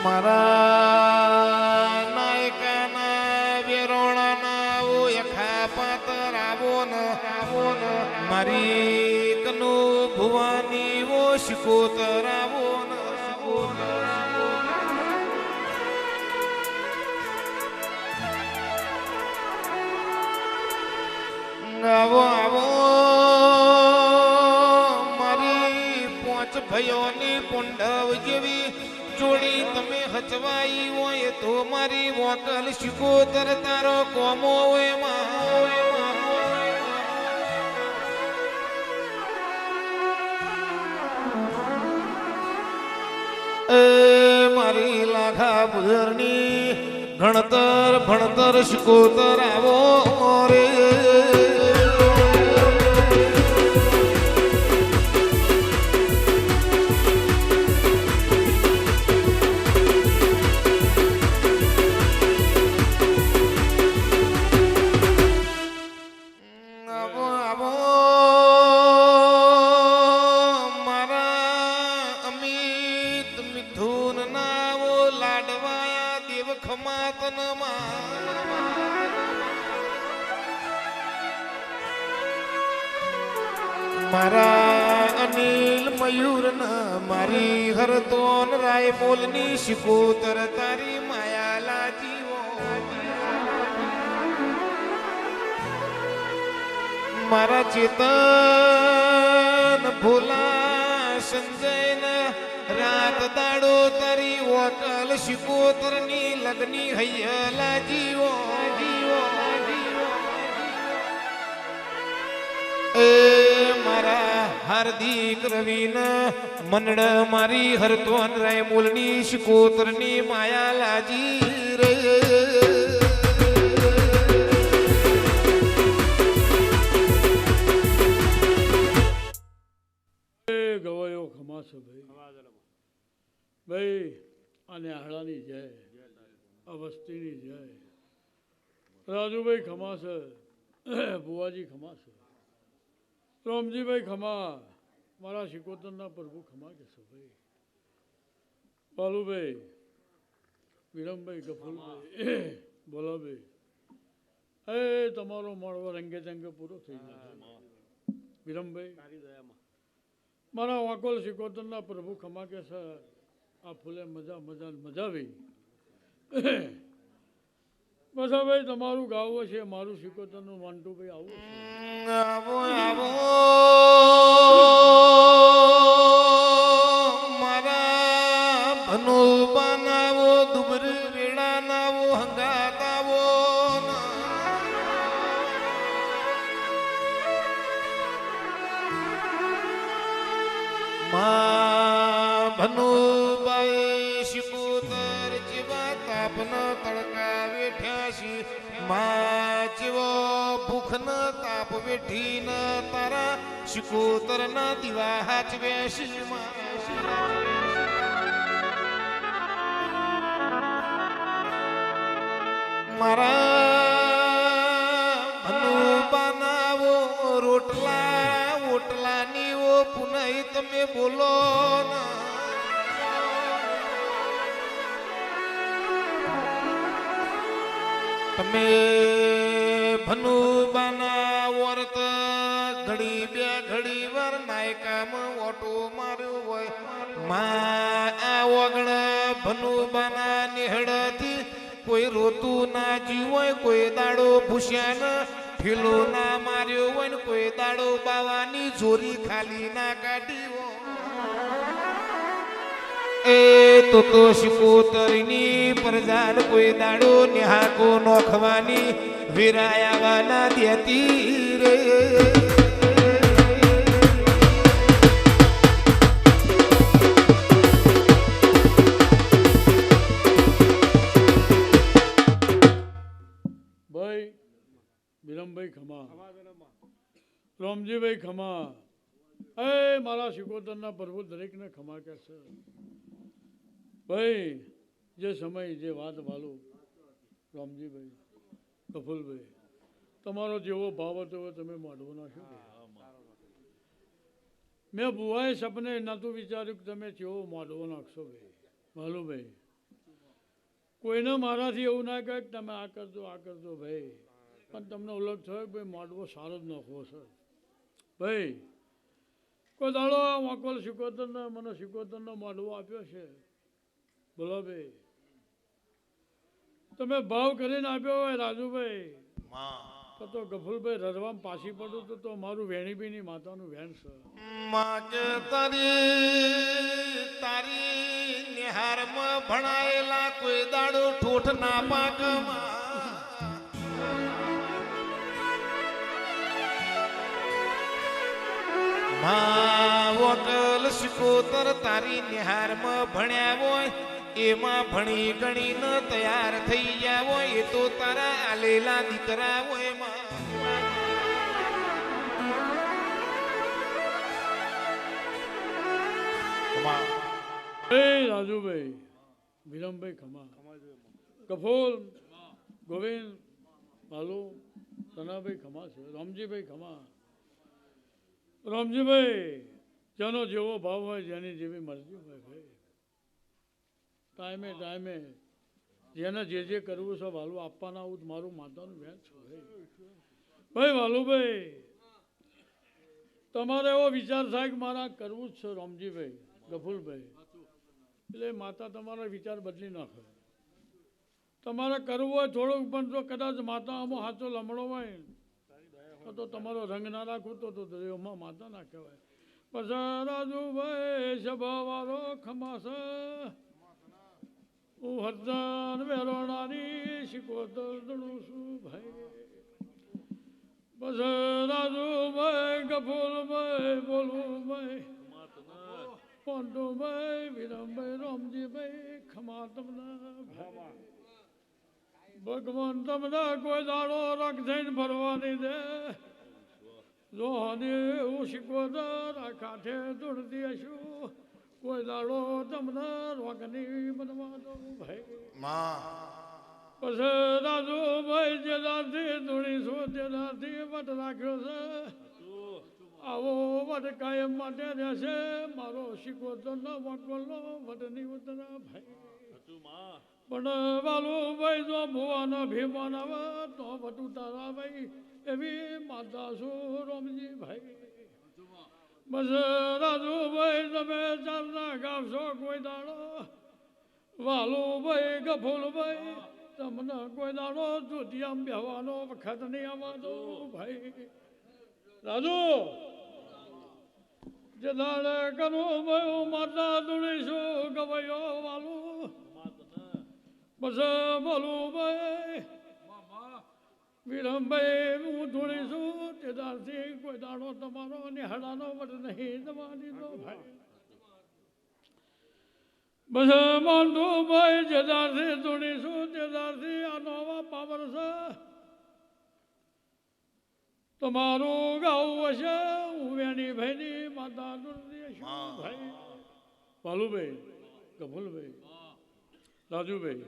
મારા નાયકાના વેરોણાના યખા પાતર આવો ને મારી કનુ ભુવાની વો શિકોતર આવો ને આવો આવો મારી પોંચ ભયોની પુંડવ જેવી જોડી તમે હચવાઈ હોય તો મારી વોકલ શિકોતર તારો કોમો હોય મારી લાખા બુધરની ભણતર ભણતર શિકોતર આવો રે મારા અનિલ મયુર ના મારી હરતોન રાય મોલની શિકોતર તારી માયા લાજીવો મારા ચેતન ભોલા સંજય રાત દાડો તારી વોકલ શિકોતર ની લગની હૈયા લાજીવો મારા હાર્દિક રવિન મનડ મારી હરતોન રાય મૂલની શિકોતરની માયા લાજી રે ગવાયો ખમાસો ભાઈ અને આહળાની જય આ વસ્તીની જય રાજુભાઈ ખમાસ બુવાજી ખમાસ રામજીભાઈ ખમા મારા શિકોતરના પ્રભુ ખમા કહેશો ભાઈ બાલુભાઈ વિરમભાઈ ગફુલભાઈ બોલાભાઈ એ તમારો મળવો રંગે ચંગે પૂરો થઈ જશે વિરમભાઈ મારા વાકોલ શિકોતરના પ્રભુ ખમા કહેશે આ ફૂલે મજા મજા મજા આવી બસ ભાઈ તમારું ગાવું છે મારું શિકોતરનું વાંટું ભાઈ આવું આવો આવો મારા ભનો બનાવો દુબર વેળા નાવો હંગાત આવો મા ભનો બાઈ શિકોતર જેવા તાપના તડકા વેઠ્યા મા જેવો ભૂખ ન તાપ વેઠી ન તારા શિકોતર ના દીવા હાચવે મારા ભનુ બનાવો રોટલા ઓટલાની ઓ પુનઃ તમે બોલો ના તમે ભનુ બાના વર્ત ઘડી બે ઘડી વાર નાયકામ ઓટો માર્યો હોય માં આ ઓગણ ભનુ બાના નિહળથી કોઈ રોતું ના જીવ હોય કોઈ દાડો ભૂસ્યા ઠેલો ના માર્યો હોય ને કોઈ દાડો બાવાની જોરી ખાલી ના કાઢી હોય એ તો શિકોતરની પ્રજાન કોઈ દાડો ન્યાકો નોખવાની વિરાયાવાના દેતી રે ભાઈ વિરમભાઈ ખમા રામજીભાઈ ખમા એ મારા શિકોતરના પ્રભુ દરેકને ખમા કહેશે ભાઈ જે સમય જે વાત વાલો રામજીભાઈ કફુલભાઈ તમારો જેવો ભાવ હતો તમે માડવો નાખો મેં બુવાએ સપને નહોતું વિચાર્યું કે તમે કેવો માડવો નાખશો ભાઈ માલુભાઈ કોઈને મારાથી એવું ના કહે કે તમે આ કરજો ભાઈ, પણ તમને ઓળખ થયો કે ભાઈ મોડવો સારો જ નાખવો છે ભાઈ. કોઈ દાડો વાંકોલ શિકોતરને મને શિકોતરનો મોડવો આપ્યો છે, બોલો ભાઈ તમે ભાવ કરીને આપ્યો હોય રાજુભાઈ, તો ગફુરભાઈ રડવામાં પાછી પડું તો મારું વેણીબીની માતાનું વેણ છે. માં કે તારી નિહારમાં ભણાયેલા કોઈ દાડો ઠોઠ ના પાકમાં માં વકલ શિકોતર તારી નિહારમાં ભણ્યા હોય એમાં ભણી ગણી ન તૈયાર થઈ ગયા હોય એ તો તારા આલેલા દીકરા હોય માં. રાજુભાઈ, વિરમભાઈ ખમા, કફોલ, ગોવિંદ, બાલુ, સનાભાઈ ખમા છે, રામજીભાઈ ખમા. રામજીભાઈ જેનો જેવો ભાવ હોય જેની જેવી મરજી હોય ભાઈ, ટાઈમે ટાઈમે જેને જે કરવું છે વાલું આપવાના આવું મારું માતાનું વેચ છે ભાઈ. વાલુભાઈ તમારે એવો વિચાર થાય કે મારા કરવું જ છે રામજીભાઈ, ગફુરભાઈ, એટલે માતા તમારો વિચાર બદલી નાખે. તમારે કરવું હોય થોડુંક પણ જો કદાચ માતા આમાં સાચો લમણો હોય તો તમારો રંગ ના રાખવું તો એમાં માતા ના કહેવાય. પછી રાજુભાઈ સભાવાળો ખમાશે હું હરદાન વેરોણાની શિકોતર દણું છું ભાઈ. પછી રાજુભાઈ, ગફુરભાઈ, બોલુભાઈ, પોંટુભાઈ, વિરમભાઈ, રામજીભાઈ ખમા તમને ભાઈ. ભગવાન તમને કોઈ દાડો રખ થઈને ફરવા નહીં દે. જો હું શિકોતર આ કાંઠે દોડતી હશું કોઈ દાડો તમને રોગની બનવા દઉં ભાઈ. પછી રાજુભાઈ જે દારથી દોડીશું તે દારથી વટ રાખ્યો છે, આવો વટ કાયમ માટે રહેશે મારો શિકોતરનો વકલનો વટની ઉતરા ભાઈ. પણ વાલુભાઈ જો ભુવાનો ભીમાન આવે તો વટ ઉતારા ભાઈ એવી માતા છું રામજી ભાઈ. બસ રાજુભાઈ તમે ચાલના ગાવશો કોઈ દાડો, વાલુભાઈ, ગફુરભાઈ તમને કોઈ દાડો જોતિયામ બેહવાનો વખત નહીં આવવાનો ભાઈ. રાજુ જે દાડે કરું ભાઈ માતા દુડીશું ગવાયો વાલું. બસ બોલું ભાઈ વિરમભાઈ હું ધોળીશું તે દારથી કોઈ દાડો તમારો નિહાળાનો વટ નહીં દવા દીધો ભાઈ. બસ માનતું ભાઈ જે દારથી ધોળીશું તે દારથી આ નવા પાવર છે તમારું ગાવું હશે હું વેણી ભાઈની માતા દુર્દી છું ભાઈ. ભાલુભાઈ, કફુલભાઈ, રાજુભાઈ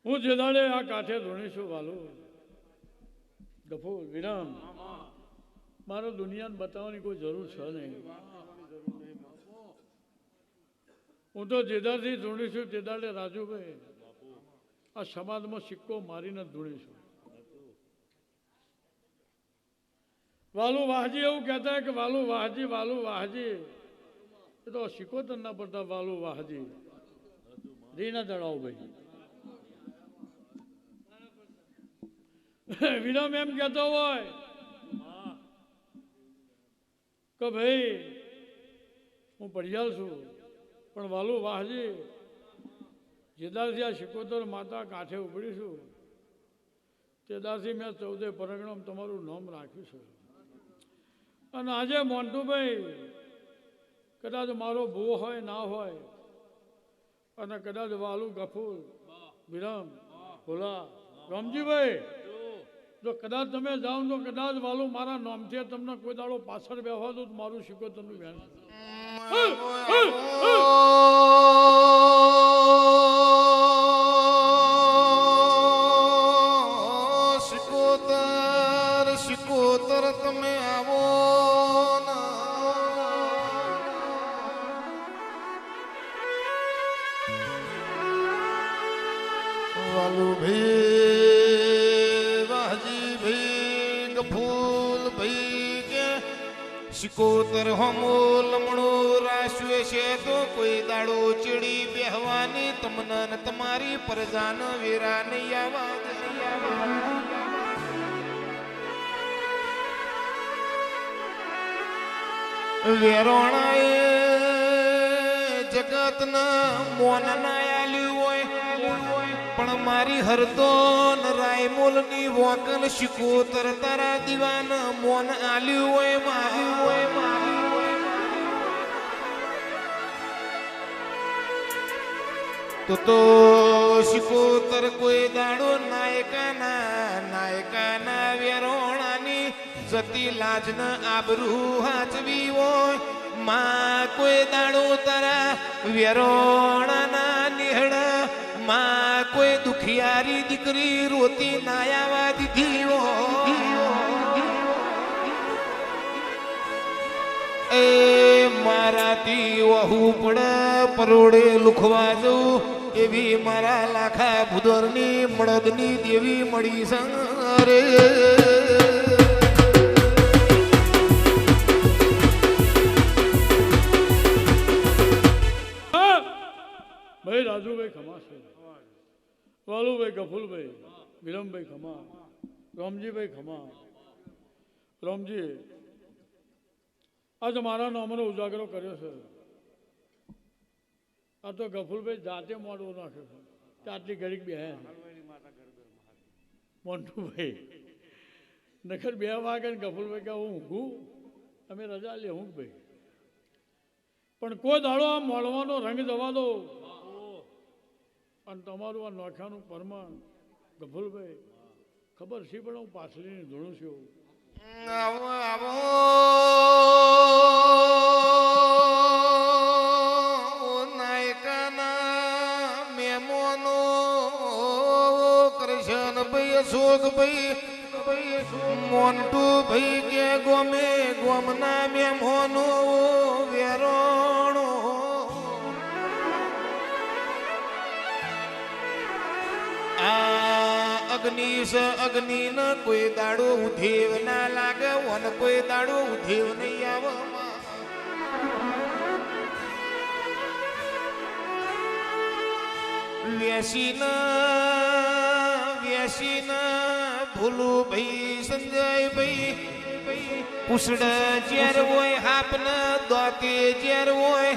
હું જે દાડે આ કાંઠે ધોણીશું વાલો ગફુર, વિરામ મારે દુનિયાને બતાવવાની કોઈ જરૂર છે નહીં. હું તો જેદારથી ધોણીશું તે દાડે રાજુભાઈ આ સમાજમાં સિક્કો મારીને ધોણીશું. વાલુ વાહજી એવું કહેતા કે વાલુ વાહજી એ તો શિકોતર ના પડતા વાલુ વાહજી રીના દડાવ ભાઈ. વિરામ એમ કહેતો હોય કે ભાઈ હું પડિયાલ છું પણ વાલુ વાહજી જેદારથી આ શિકોતર માતા કાંઠે ઉભડીશું તેદારથી મેં 14 પરગણામાં તમારું નામ રાખ્યું છે. અને આજે મોન્ટુભાઈ કદાચ મારો ભૂવો હોય ના હોય અને કદાચ વાલુ, ગફુર, વિરામ, ભોલા, રામજીભાઈ જો કદાચ તમે જાઓ તો કદાચ વાલું મારા નામથી તમને કોઈ દાડો પાછળ બેહવા દો મારું શિકોતરનું વેણ. શિકોતર તમે આવો રાજુલ ભાઈ કે શિકોતર હોમો લમણો રાશ્વે છે તો કોઈ દાડો ચીડી બેહવાની તમને ને તમારી પરજાન વેરા નહીં આવાજ વેરોણાએ જગતના મોન ના આલ્યું હોય પણ મારી હરતો રાયમોલ ની વોકલ શિકોતર તારા દીવાન મોન આલ્યું હોય તો શિકોતર કોઈ દાડો નાયકાના વેરોણાની જતી લાજન આબરૂ હાચવી હોય માં કોઈ દાડો તારા વેરોણાના નિહળ માં કોઈ દુખિયારી દીકરી રોતી નાયાવા દીધી એ મારાથી વહુ પડ પરોડે લુખવા જવું એવી મારા લાખા ભુદરની મળદની દેવી મળી સંરે ભાઈ રાજુભાઈ ખમા છે, વાલુભાઈ ગફુલભાઈ, વિરમભાઈ ખમા, રામજીભાઈ ખમા. રામજી આજે મારા નામનો ઉજાગરો કર્યો છે. આ તો ગફુલભાઈ જાતે મોડું નાખ્યો છે કે આટલી ઘડીક બે મોન્ટુભાઈ નખર 2 વાગે ને ગફુરભાઈ કે હું ઊંઘું અમે રજા લે હું ભાઈ પણ કોઈ દાડો આ મળવાનો રંગ જવા દો અને તમારું આ નોખાનું પરમાણ ગફુરભાઈ ખબર છે પણ હું પાછળની ધૂણું છું. આવો આવો નાયકાના મેમોનો કૃષ્ણભાઈ અશોકભાઈ મોન્ટુભાઈ કે ગોમે ગોમના મેમોનો વેરોણો અગ્નિ ન કોઈ દાડો ઉધેવ ના લાગે વન કોઈ દાડો ઉધેવ નહીં આવે વ્યસી ન ભૂલું ભાઈ સંજયભાઈ પુસડ ઝેર હોય હાપ ન દોતે ઝેર હોય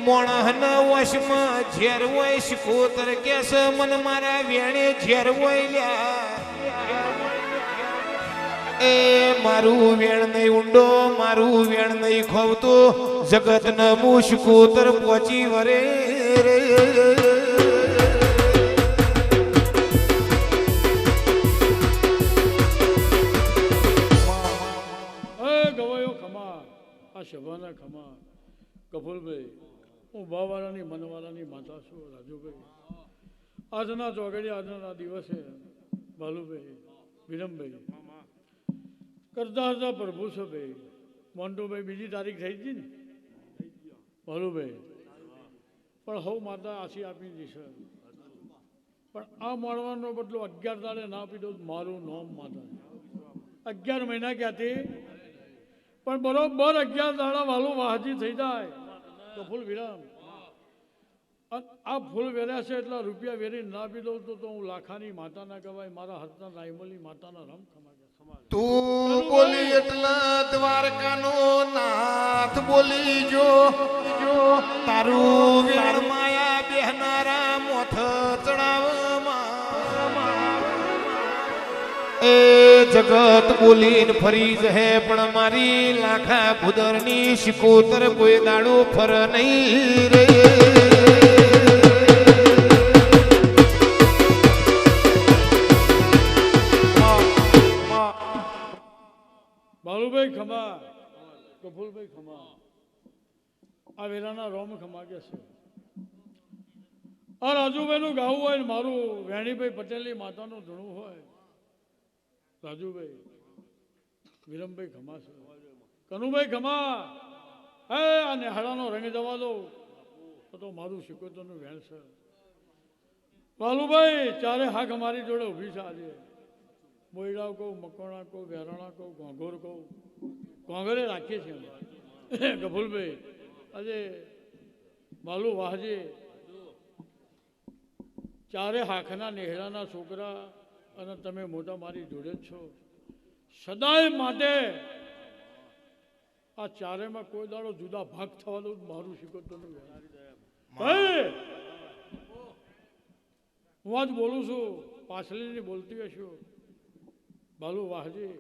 મોણહન વશમાં ઝેર હોય શિકોતર કેસ મન મારા વેણે ઝેર હોય લ્યા એ મારું વેણ નહીં ઊંડો મારું વેણ નહીં ખોવતો જગત ન હું શિકોતર પહોંચી વરે રે ગવાયો ખમા આ સભાના ખમા કપૂરભાઈ હું ભાવાળાની મનવાળાની માતા છું રાજુભાઈ. આજના ચોગડી આજના દિવસે ભાલુભાઈ વિરમભાઈ કરતા હતા પ્રભુ છે ભાઈ મોન્ટુભાઈ બીજી તારીખ થઈ ગઈ ને ભાલુભાઈ પણ હવ માતા આશી આપી દીશે પણ આ મળવાનો બદલો 11 દાડે ના આપી દઉં મારું નામ માતા 11 મહિના ક્યાંથી પણ બરોબર 11 દાડા વાલું વાહજી થઈ જાય તો ફૂલ વિરામ આ ફૂલ વેર્યા છે એટલા રૂપિયા વેરી ના આપી દઉં તો હું લાખાની માતા ના કહેવાય મારા હાથના રાયમલી માતાના રમ ખમા તું બોલી એટલા દ્વારકાનો નાથ બોલી જો તારું વેણ માયા બેહનારા મોથ ચડાવમાં એ જગત બોલીને ફરી જહે પણ મારી લાખા ભુદરની શિકોતર કોઈ દાડો ફર નહીં રે બાલુભાઈ ખમા કપૂરભાઈ ખમા આ વેલાના રોમ ખમા કે છે આ રાજુભાઈનું ગાવું હોય ને મારું વેણીભાઈ પટેલની માતાનું ધૂણું હોય રાજુભાઈ વિરમભાઈ ખમા છે કનુભાઈ ખમા હે આ નેહાડાનો રંગ જવા દો તો મારું શિકોતરનું વેણ છે બાલુભાઈ ચારે હાક અમારી જોડે ઊભી છે આજે મોયડા કહું, મકોણા કહું, વેરાણા કહું, ઘોંઘોર કહું, ઘોંઘરે રાખીએ છીએ અમે. ગફુલભાઈ આજે બાલુ વાહજી ચારે હાખના નેહરાના છોકરા અને તમે મોટા મારી જોડે જ છો. સદાય માટે આ ચારેમાં કોઈ દાડો જુદા ભાગ થવાનો મારું શીખવતો નથી. ભાઈ હું આજ બોલું છું, પાછળની બોલતી હશું બાલુ વાહજી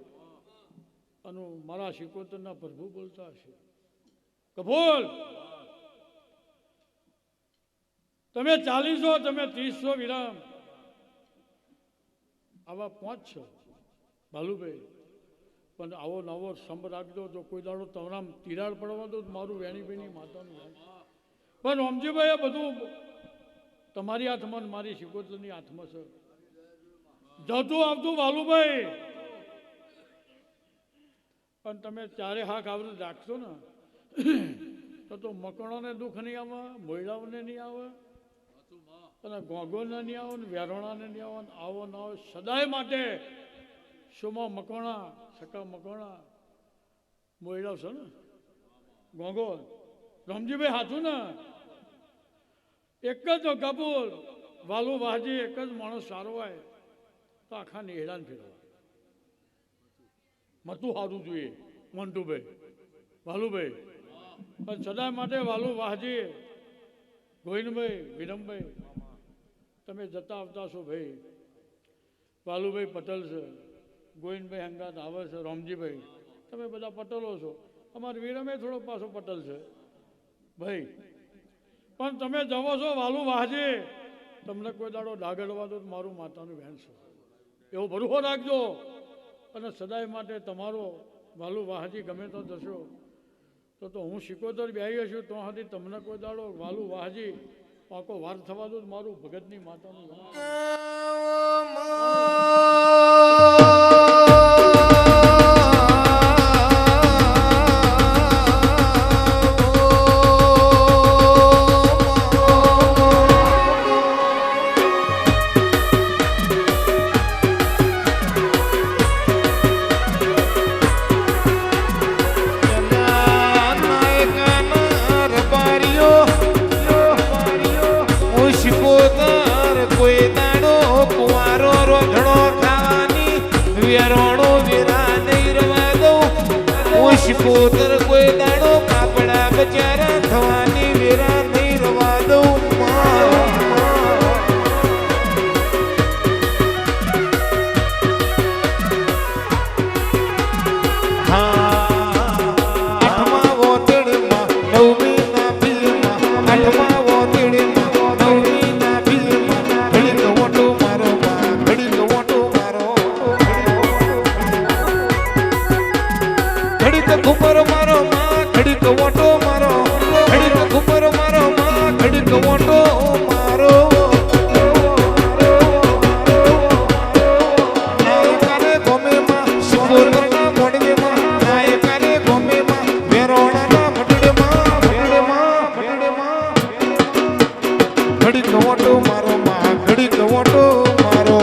અને મારા શિકોતરના પ્રભુ બોલતા હશે. કપૂર તમે 40 તમે 30 વિરામ આવા 5 છો બાલુભાઈ, પણ આવો નવો સંભ રાખજો તો કોઈ દાડો તવરામ તિરાડ પડવા દો મારું વેણીભાઈની માતાનું વેણ. પણ રામજીભાઈ આ બધું તમારી હાથમાં મારી શિકોતરની હાથમાં છે. જતું આવતું બાલુભાઈ પણ તમે ચારે હાથ આવડું રાખશો ને તો મકણોને દુઃખ નહીં આવે, મોયડાઓને નહીં આવે, અને ગોગોને નહીં આવે, ને વેરોણાને નહીં આવે, આવો ના આવે સદાય માટે. શોમાં મકોણા સકા મકોણા મોયડાવ છે ને ગોગો રામજીભાઈ હાથું ને એક જ કપૂર વાલુ વાહજી એક જ માણસ સારો હોય તો આખા નેહડાને ફેરવા મતું સારું જોઈએ. મોન્ટુભાઈ વાલુભાઈ પણ સદા માટે વાલુ વાહજી ગોવિંદભાઈ વિરમભાઈ તમે જતા આવતા છો ભાઈ. વાલુભાઈ પટેલ છે, ગોવિંદભાઈ હંગાત આવે છે, રામજીભાઈ તમે બધા પટેલો છો. અમારા વિરમે થોડો પાછો પટેલ છે ભાઈ. પણ તમે જવો છો વાલુ વાહજી, તમને કોઈ દાડો ડાગડવા દો મારું માતાનું વેણ છે એવો ભરોસો રાખજો. અને સદાય માટે તમારો વાલુ વાહજી ગમે તો જશો તો હું શિકોતર બેહી હશું તો સુધી તમને કોઈ દાડો વાલુ વાહજી પાકો વાર થવા દો મારું ભગતની માતાનું વેણ. શિકોતર કોઈ દાડો કાપડા બચારા થવાની વેરા નહીં રવા દઉં. આઠમા વોતેડમાં નવમી ના ભીલમાં, આઠમા વોતેડમાં નવમી ના ભીલમાં ઘડીક વોટો મારો માં, ઘડીક વોટો મારો, ઘડીક ઘુમર મારો માં, ઘડીક વોટો મારો, ઘડીક ઘુમર મારો માં, ઘડીક વોટો મારો. નાયકારે ગોમેમાં શિકોતરના મોડવેમાં, નાયકારે ગોમેમાં વેરોણાના મટડેમાં, ઘડીક વોટો મારો માં, ઘડીક વોટો મારો.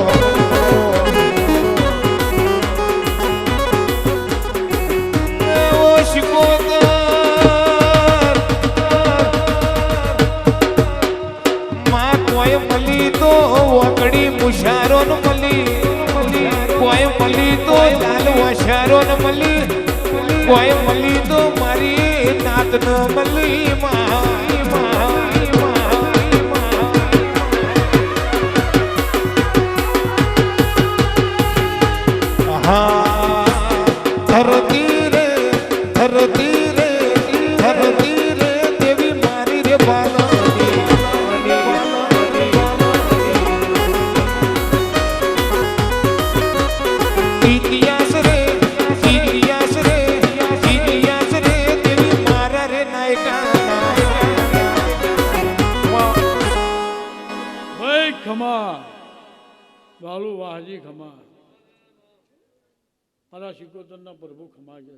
વકડી મુશારો ન મળી, કોઈ મળી તો લાલ વશારો ન મળી, કોઈ મળી તો મારી નાત ન મળી. ધરતી રે ધરતી રે ધરતી રે દેવી મારી રે બાલા. ઇતિહાસ રે ઇતિહાસ રે ઇતિહાસ રે દેવી મારા રે નાયકા. ભાઈ ખમા વાલુ વાહજી ખમા, મારા શિકોતરના પ્રભુ ખમા છે.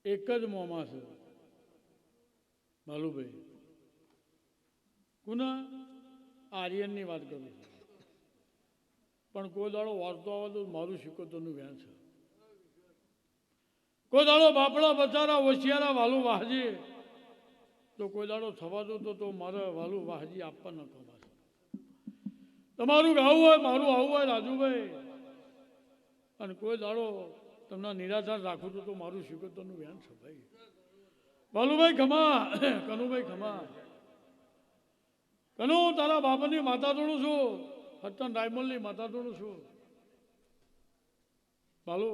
એક જ મોમાં છે બાલુભાઈ. કોના આર્યનની વાત કરું છું. પણ કોઈ દાડો વાર્તો આવે તો મારું સિકોતરનું વ્યાન છે. કોઈ દાડો બાપડા બચારા હોશિયારા વાલું વાહજી તો કોઈ દાડો થવા દો તો મારે વાલું વાહજી આપવા ન કમાશે. તમારું ગાવું હોય મારું આવું હોય રાજુભાઈ, અને કોઈ દાડો તમને નિરાધાર રાખું તો મારું સિકોતરનું વ્યાન છે ભાઈ. વાલુભાઈ ખમા, કનુભાઈ ખમા. કનુ તારા બાપાની માતા જોડું છું, હતન રાયમલની માતા જોડું છું. બાલુ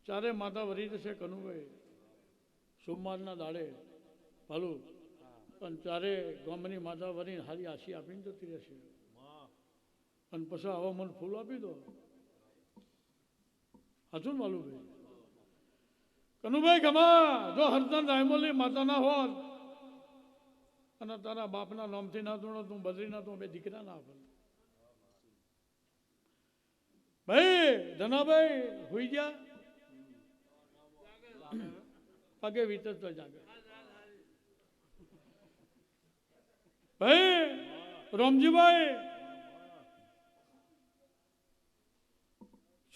ચારે માતા વરી જશે કનુભાઈ સોમવારના દાડે. બાલુ અને ચારે ગામની માતા વરીને હારી આશી આપીને જતી રહેશે. અને પછી આવા મને ફૂલ આપી દો. હાચું ને બાલુભાઈ? કનુભાઈ ખમા, જો હરતન રાયમલની માતા ના હોત અને તારા બાપના નામથી ના જોડો તું બદરીના તું બે દીકરા ના આપે. ભાઈ ધનાભાઈ હોઈ ગયા પગે વિતરતો જાગે. ભાઈ રામજીભાઈ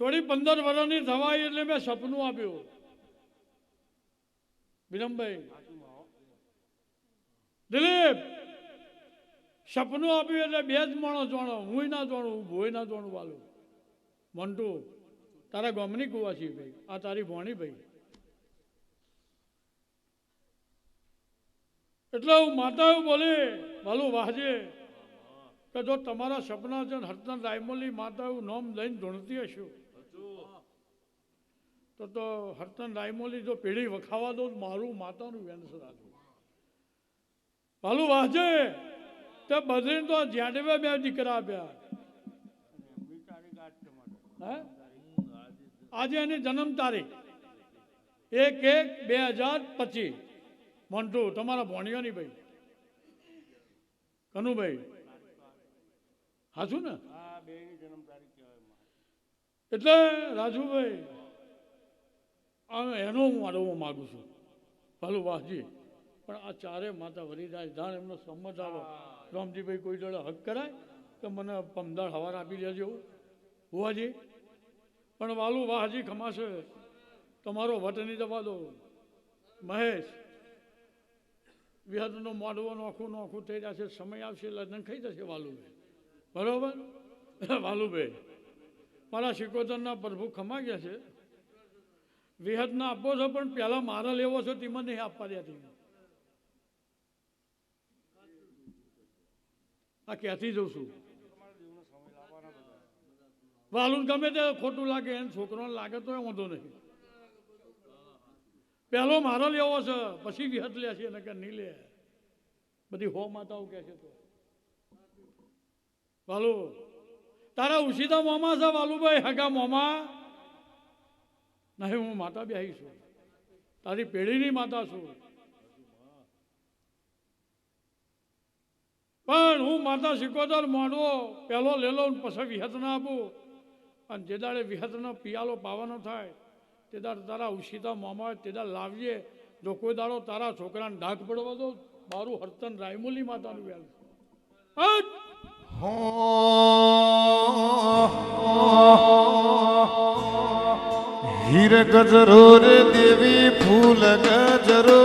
થોડી 15 વર્ષની થવાય એટલે મેં સપનું આપ્યું. વિરમભાઈ દિલીપ સપનું આપ્યું એટલે બે જ માણસ જાણો, હું ના જાણું, ભોય ના જાણું. વાલું મંટુ તારા ગામની કુવાસી ભાઈ, આ તારી ભોણી ભાઈ. એટલે હું માતા એવું બોલે વાલું વાહજે કે જો તમારા સપના છે હરતન રાયમલની માતા એવું નામ લઈને ધૂણતી હશું તો હરતન રાયમોલી જો પેઢી વખાવા દો મારું માતાનું વેનસર હતું. ભાલું વાંચે તે બદરીને તો જ્યાડવે બે દીકરા આપ્યા. આજે એની જન્મ તારીખ 1/1/2025. મોન્ટુ તમારા ભોણિયોની ભાઈ કનુભાઈ હાચું ને? એટલે રાજુભાઈ એનો હું વાળવા માગું છું. ભાલું વાહજી પણ આ ચારે માતા વરી જાય જાણ એમનો સંમત આવો. રામજીભાઈ કોઈ જોડે હક કરાય તો મને 15 હવાર આપી દેજો હોવાજી. પણ વાલું વાહજી ખમાશે તમારો વટ નહીં જવા દો. મહેશ વિહતનો મોઢવો નોખું થઈ જશે, સમય આવશે એટલે નંખાઈ જશે વાલુભાઈ. બરોબર વાલુભાઈ મારા સિકોતરના પ્રભુ ખમા ગયા છે. વિહતના આપો છો પણ પહેલા મારા લેવો છો તેમાં નહીં આપવા દેતી. આ ક્યાંથી જઉં છું? વાલું ગમે તે ખોટું લાગે એને છોકરોને લાગે તો વાંધો નહીં. પહેલો મારો લેવો છે પછી વિહત લે છે ને કે નહીં લે. બધી હો માતાઓ કહે છે તો વાલુ તારા ઉશીતા મોમા છે વાલુભાઈ, હગા મોમા નહીં. હું માતા બેહી છું, તારી પેઢીની માતા છું. પણ હું માતા સિકોતર મોડવો પહેલો લેલો પછી વિહત ના આપું. અને જે દાડે વિહતનો પિયાલો પાવાનો થાય તે દાડે તારા ઉશીતા મોમા તે દાડે લાવજે. જો કોઈ દાડો તારા છોકરાને ડાક પડવા દો મારું હરતન રાયમોલી માતાનું વેલ. હીર ગજરો રે દેવી ફૂલ ગજરો,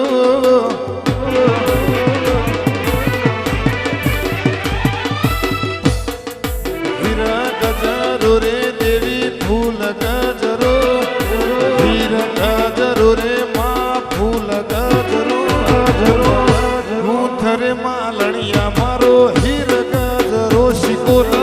હીર ગજરો રે દેવી ફૂલ ગજરો, હીર ગજરો રે માં ફૂલ ગજરો ગજરો. હું થરે માલણિયા મારો હીર ગજરો શિકોતર.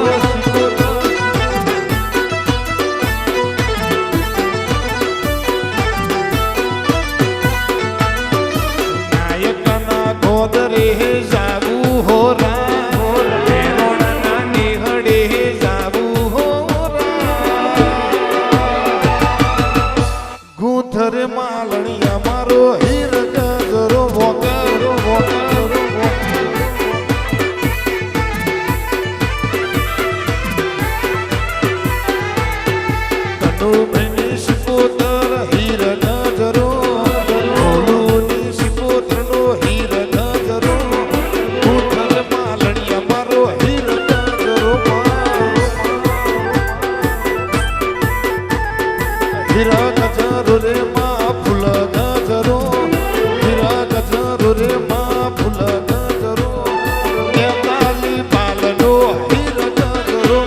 હીરા ગજરો રે માં ફૂલ ગજરો હીરા ગજરો રે માં ફૂલ ગજરો એ કાલી પાલનો હીરા ગજરો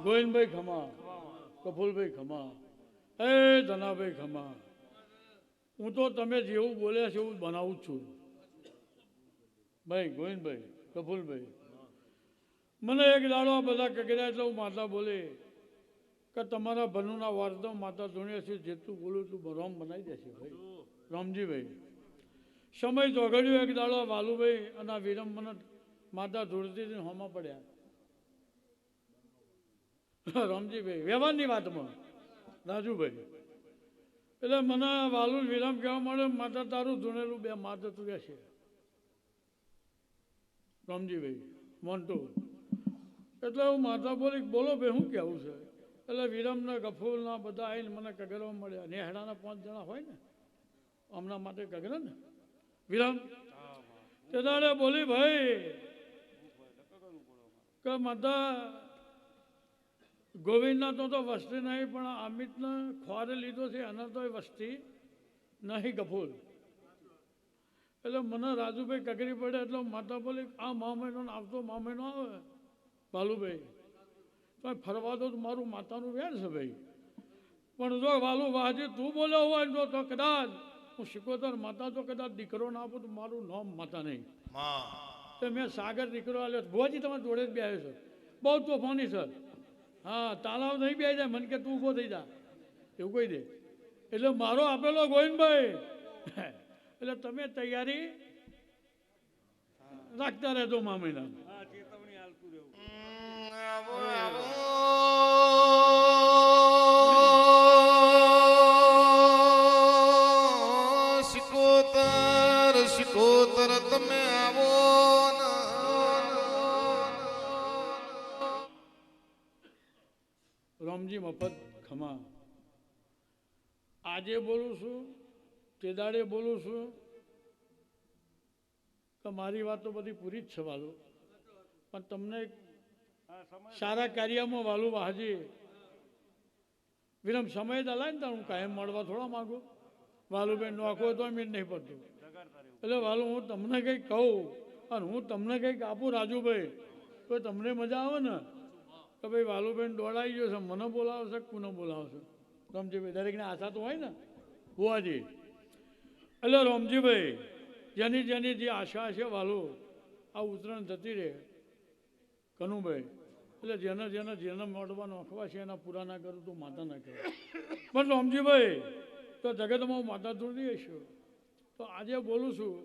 ગોવિંદભાઈ ખમા, કપૂલભાઈ ખમા, એ ધનાભાઈ ખમા. હું તો તમે જેવું બોલ્યા છે એવું બનાવું જ છું. ભાઈ ગોવિંદભાઈ, કપૂલભાઈ, મને એક દાડો આ બધા કકડ્યા એટલે હું માતા બોલે કે તમારા ભનુના વારદા માતા ધોણ્યા છે, જેટલું બોલું એટલું રોમ બનાવી દેશે. ભાઈ રામજીભાઈ, સમય ચોઘડ્યો એક દાડો વાલુભાઈ અને આ વિરમ મને માતા ધોળતી હોમાં પડ્યા. રામજીભાઈ વ્યવહારની વાતમાં રાજુભાઈ, એટલે મને વાલુ વિરામ કહેવા મળે માતા તારું ધૂણેલું બે માતા તું રહેશે. રામજીભાઈ મોન્ટુ, એટલે હું માતા બોલી બોલો ભાઈ શું કહેવું છે? એટલે વિરમના ગફૂરના બધા આવીને મને કગરવા મળ્યા. નેહડાના 5 જણા હોય ને હમણાં માટે કગરે ને વિરમ તે દાડે બોલી ભાઈ કે માતા ગોવિંદના તો વસ્તી નહીં પણ અમિતને ખોરે લીધો છે એના તો વસ્તી નહીં ગફૂર. એટલે મને રાજુભાઈ કગરી પડે એટલે માતા બોલી આ મા મહિનો આવતો મા મહિનો આવે વાલુભાઈ તો ફરવા દો તો મારું માતાનું વેર છે ભાઈ. પણ જો વાલુ વાજે તું બોલ્યો હોય તો કદાચ હું શિકોતર માતા તો કદાચ દીકરો ના આપું તો મારું નામ માતા નહીં. તો મેં સાગર દીકરો આવ્યો. ભુવાજી તમે જોડે જ બે આવ્યો છો, બહુ તોફાની સર. હા તાલાવ નહીં બે જાય મને કે તું ઊભો થઈ જા એવું કહી દે. એટલે મારો આપેલો ગોવિંદભાઈ એટલે તમે તૈયારી રાખતા રહેજો મા મહિના. શિકોતર શિકોતર તમે આવો. રામજી મફત ખમા, આજે બોલું છું તે દાડે બોલું છું કે મારી વાત તો બધી પૂરી જ છે વાલો. પણ તમને સારા કાર્યમાં વાલું વાહજી વિરમ સમય દલાય ને હું કાયમ મળવા થોડા માગું. વાલુભાઈ નોખો તો મીન નહીં પડતું. એટલે વાલું હું તમને કંઈક કહું અને હું તમને કંઈક આપું રાજુભાઈ તો તમને મજા આવે ને કે ભાઈ વાલુભાઈ દોડાઈ ગયો છે, મને બોલાવશે કોને બોલાવશે. રામજીભાઈ દરેકને આશા તો હોય ને ભુવાજી. એટલે રામજીભાઈ જેની જેની જે આશા છે વાલુ આ ઉત્તરાયણ જતી રહે કનુભાઈ. એટલે જેને જેને જેને મોડવા નોખવા છે એના પૂરા ના કરું તો માતા ના કરે. પણ રામજીભાઈ તો જગતમાં હું માતા ધૂળી છું. તો આજે બોલું છું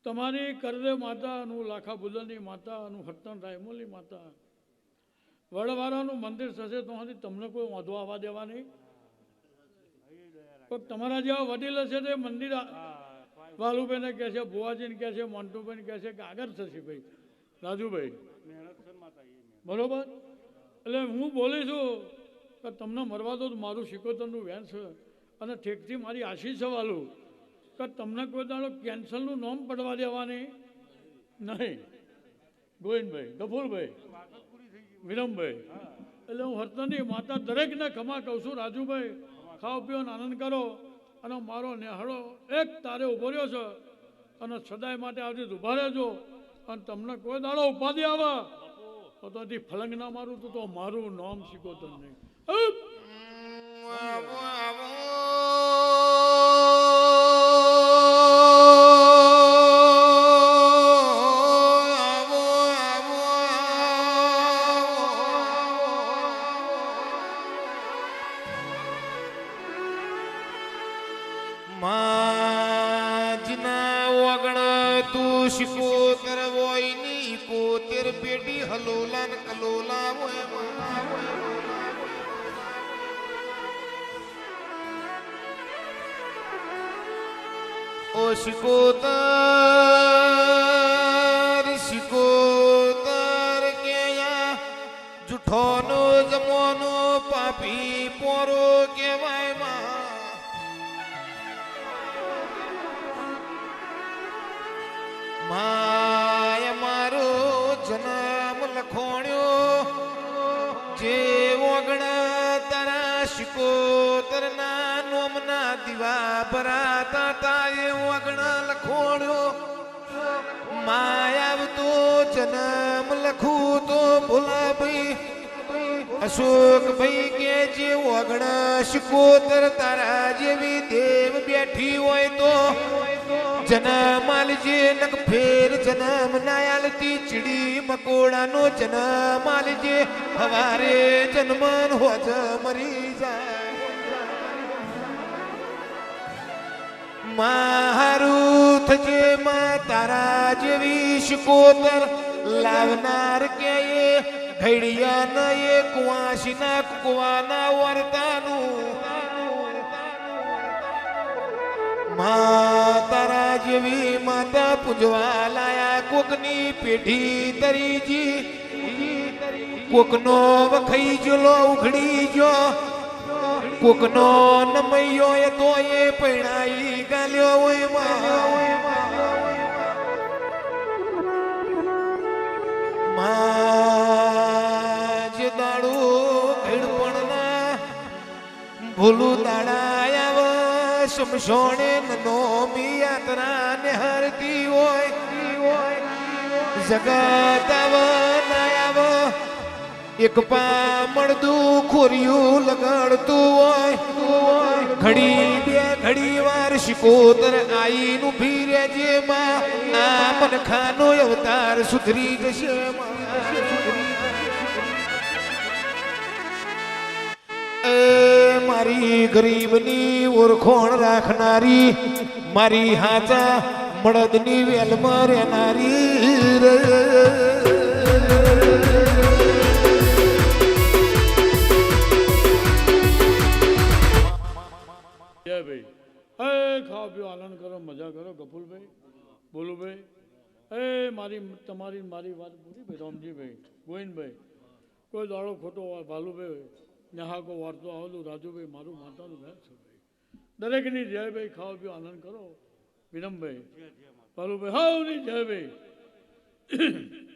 તમારી કરદે માતાનું લાખા બુલની માતાનું હટ્ટન રાયમોલી માતા વડવાળાનું મંદિર થશે તો તમને કોઈ વાંધો આવવા દેવા નહીં. તો તમારા જેવા વડીલ હશે તે મંદિર વાલુભાઈને કહે છે, ભુવાજીને કહે છે, મોન્ટુભાઈને કહે છે કે આગળ થશે ભાઈ રાજુભાઈ બરોબર. એટલે હું બોલી છું કે તમને મરવા દો તો મારું શિકોતરનું વેન છે અને ઠેકથી મારી આશીષ છે વાલું કે તમને કોઈ દાડો કેન્સરનું નામ પડવા દેવાની નહીં. ગોવિંદભાઈ, ગફુરભાઈ, વિરમભાઈ, એટલે હું હર્તની માતા દરેકને ખમા કહું છું. રાજુભાઈ ખાઓ પીઓ આનંદ કરો અને મારો નેહળો એક તારે ઉભો રહ્યો છે અને સદાય માટે આવતી ઉભા રહેજો. અને તમને કોઈ દાડો ઉપાધિ આવે તો ફલંગ ના મારું તો મારું નામ શીખોતર નહીં. માજના વગણ તું શિકોતર હોય ની કોતેર પેટી હલોલા ને કલોલા હોય. ઓ શિકોતર શિકોતર કે જૂઠોનો જમોનો પાપી પોરો કેવાય માં. માય મારો જન્મ લખોણ્યો જે ઓગણ તારા શિકોતરના નોમના દીવા ભરાતા તા એ ઓગણ લખોણ્યો માયાવ તો જન્મ લખું તો ભોલા ભાઈ અશોક ભાઈ કે જે ઓગણ શિકોતર તારા જેવી દેવ બેઠી હોય તો જન્મ આલજે નક ફેર જન્મ ના આલતી ચીડી મકોડાનો જન્મ આલજે હવારે જન્મન હોજ મરી જાય મારું થજે માં તારા જેવી શિકોતર લાવનાર કે એ ઘડિયા ન એ કુવાસીના કુવાના વર્તાનું માં તારા જેવી માતા પૂજવા લાયા કોકની પેઢી તરીજી કોકનો વખઈ જલો ઉઘડી જો કોકનો નમૈયો એ તો એ પૈણાઈ ગાલ્યો હોય માં જે દાડું ઘડપણના ભૂલું દાડા સમસોણે નોમી યાત્રા ને હરતી હોય જગત આવ એક પામણદું ખોરિયું લગાડતું હોય ઘડી બે ઘડી વાર શિકોતર આઈનું ભીરે જે માં આ મનખાનો અવતાર સુધરી જશે મારી ગરીબની ઓળખોણ રાખનારી મારી હાચા મળદની વેલમાં રહેનારી જય ભાઈ હે ખાઓ પીઓ આનંદ કરો મજા કરો ગફુલભાઈ બોલુભાઈ હે તમારી મારી વાત પૂરી ભાઈ રામજીભાઈ ગોવિંદભાઈ કોઈ દાડો ખોટો ભાલુભાઈ નેહાકો વાર્તો આવેલું રાજુભાઈ મારું માતાનું ઘર છે ભાઈ દરેકની જય ભાઈ ખાઓ પીઓ આનંદ કરો વિરમભાઈ ભાલુભાઈ હાવની જય ભાઈ